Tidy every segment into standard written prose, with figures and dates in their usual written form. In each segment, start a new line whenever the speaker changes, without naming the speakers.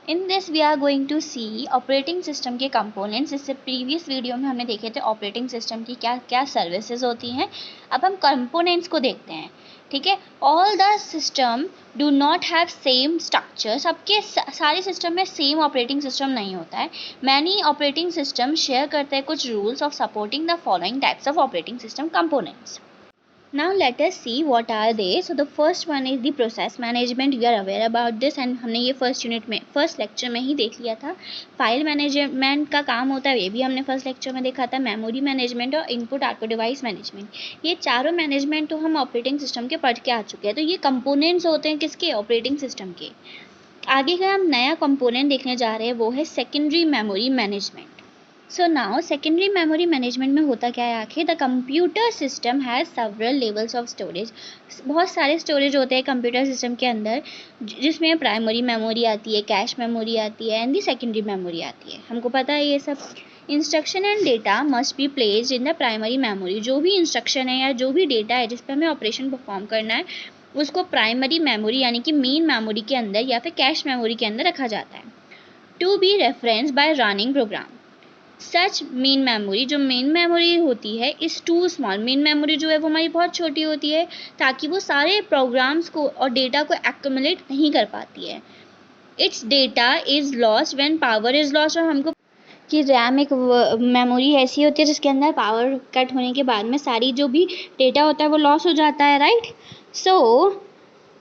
In this we are going to see operating system के components. इससे previous video में हमने देखे थे ऑपरेटिंग सिस्टम की क्या क्या सर्विसेज होती हैं। अब हम कंपोनेंट्स को देखते हैं, ठीक है। All the system do not have same structure. सबके सारे सिस्टम में सेम ऑपरेटिंग सिस्टम नहीं होता है। मैनी ऑपरेटिंग सिस्टम शेयर करते हैं कुछ rules of supporting the following types of operating system components. Now let us see what are they. So the first one is the process management. We are aware about this and हमने ये first lecture में ही देख लिया था। File management का काम होता है, ये भी हमने फर्स्ट लेक्चर में देखा था। मेमोरी मैनेजमेंट और इनपुट आउटपुट डिवाइस मैनेजमेंट, ये चारों मैनेजमेंट तो हम ऑपरेटिंग सिस्टम के पढ़ के आ चुके हैं। तो ये कंपोनेंट्स होते हैं किसके? ऑपरेटिंग सिस्टम के। आगे का हम नया कंपोनेंट देखने जा रहे हैं, वो है secondary memory management. So now secondary memory management में होता क्या है आखिर? The computer system has several levels of storage. बहुत सारे स्टोरेज होते हैं कंप्यूटर सिस्टम के अंदर, जिसमें प्राइमरी मेमोरी आती है, कैश मेमोरी आती है एंड दी सेकेंडरी मेमोरी आती है। हमको पता है ये सब। Instruction and data must be placed in the primary memory. जो भी इंस्ट्रक्शन है या जो भी डेटा है जिस पर हमें ऑपरेशन परफॉर्म करना है, उसको प्राइमरी मेमोरी यानी कि मेन मेमोरी के अंदर या फिर कैश मेमोरी के अंदर रखा जाता है। To be reference by running program. Such main memory, जो मेन मेमोरी होती है, is too small. Main memory जो है वो हमारी बहुत छोटी होती है ताकि वो सारे प्रोग्राम्स को और डेटा को एक्यूमुलेट नहीं कर पाती है। It's data is lost when power is lost. और हमको कि रैम एक मेमोरी ऐसी होती है जिसके अंदर पावर कट होने के बाद में सारी जो भी डेटा होता है वो लॉस हो जाता है, राइट।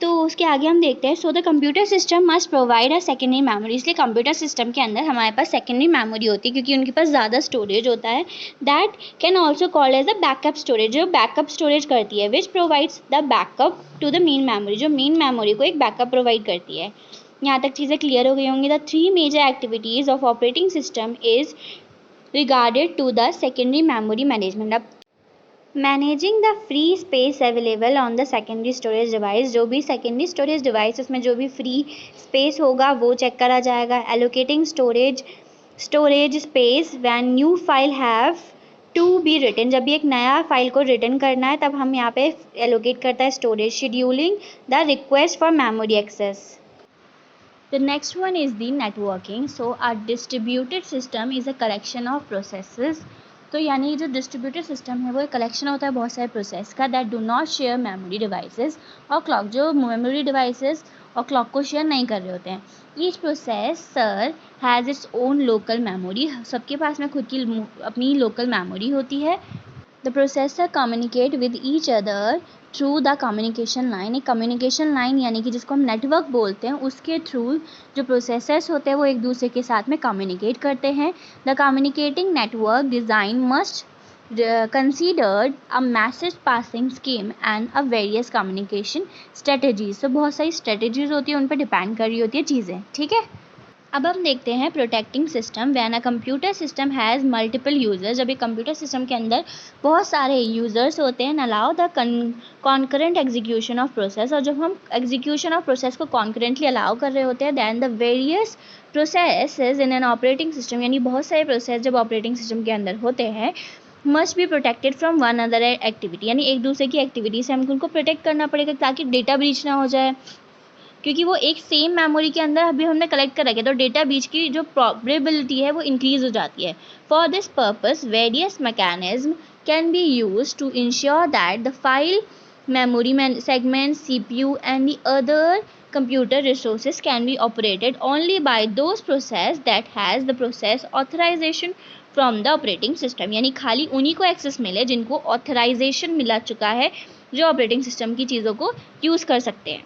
तो उसके आगे हम देखते हैं। So the computer system must provide a secondary memory. इसलिए कंप्यूटर सिस्टम के अंदर हमारे पास सेकेंडरी मेमोरी होती है क्योंकि उनके पास ज़्यादा स्टोरेज होता है। That can also called as a backup storage, जो बैकअप स्टोरेज करती है, which provides the backup to the main memory, जो मेन मेमोरी को एक बैकअप प्रोवाइड करती है। यहाँ तक चीज़ें क्लियर हो गई होंगी। The three major activities of operating system is regarded to the secondary memory management. अब managing the free space available on the secondary storage device. जो भी सेकेंडरी स्टोरेज डिवाइस उसमें जो भी फ्री स्पेस होगा वो चेक करा जाएगा। Allocating storage space when new file have to be written. जब भी एक नया फाइल को रिटर्न करना है तब हम यहाँ पे एलोकेट करता है storage. Scheduling the request for memory access. The next one is the networking. So a distributed system is a collection of processes. तो यानी जो डिस्ट्रीब्यूटेड सिस्टम है वो एक कलेक्शन होता है बहुत सारे प्रोसेस का, that do not share memory devices और क्लॉक। जो मेमोरी डिवाइसेस और क्लॉक को शेयर नहीं कर रहे होते हैं। Each processor has its own local memory. सबके पास में खुद की अपनी लोकल मेमोरी होती है। The processor communicate with each other through the communication line. एक कम्युनिकेशन लाइन यानी कि जिसको हम नेटवर्क बोलते हैं, उसके थ्रू जो प्रोसेसर्स होते हैं वो एक दूसरे के साथ में कम्युनिकेट करते हैं। The communicating network design must considered a message passing scheme and a various communication strategies. तो बहुत सारी स्ट्रेटजीज होती है, उन पर डिपेंड कर रही होती है चीज़ें, ठीक है। अब हम देखते हैं protecting system. When a computer system has multiple users. जब एक कंप्यूटर सिस्टम के अंदर बहुत सारे यूजर्स होते हैं, allow the concurrent execution of process. और जब हम एग्जीक्यूशन ऑफ प्रोसेस को कॉन्करेंटली अलाउ कर रहे होते हैं, then the various processes in an operating system, यानी बहुत सारे प्रोसेस जब ऑपरेटिंग सिस्टम के अंदर होते हैं, must be protected from one other activity. यानी एक दूसरे की एक्टिविटी से हमको उनको प्रोटेक्ट करना पड़ेगा ताकि डेटा ब्रीच ना हो जाए, क्योंकि वो एक सेम मेमोरी के अंदर अभी हमने कलेक्ट कर रखे तो डेटा बीच की जो प्रोबेबिलिटी है वो इंक्रीज हो जाती है। For this purpose various mechanism can be use to ensure that the file memory segments, CPU and the other computer resources can be operated only by those process that has the process authorization from the operating system। यानी खाली उन्हीं को access मिले जिनको authorisation मिला चुका है, जो ऑपरेटिंग सिस्टम की चीज़ों को यूज़ कर सकते हैं।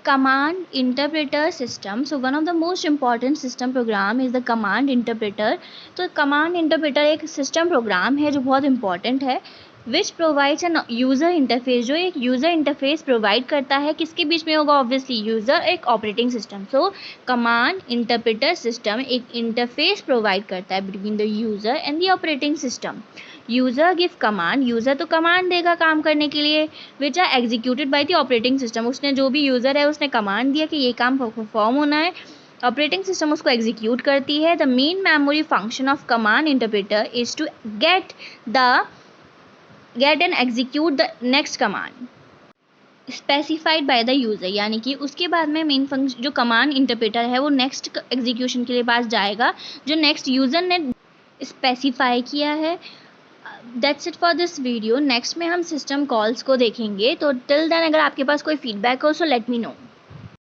Command interpreter system. So one of the most important system program is the command interpreter. तो command interpreter एक system program है जो बहुत important है, which provides an user interface, जो एक user interface provide करता है। किसके बीच में होगा? obviously user एक operating system। So command interpreter system एक interface provide करता है between the user and the operating system। User give command. User तो कमांड देगा काम करने के लिए, which are executed by the operating system. उसने जो भी यूज़र है उसने कमांड दिया कि ये काम परफॉर्म होना है, ऑपरेटिंग सिस्टम उसको एग्जीक्यूट करती है। The main memory function of command interpreter is to get and execute the next command. Specified by the user, यानी कि उसके बाद में मेन फंक्शन जो कमांड इंटरप्रेटर है वो नेक्स्ट एग्जीक्यूशन के लिए पास जाएगा जो नेक्स्ट यूज़र ने स्पेसिफाई किया है। That's it for this video. Next में हम सिस्टम कॉल्स को देखेंगे। तो टिल देन अगर आपके पास कोई फीडबैक हो सो लेट मी नो।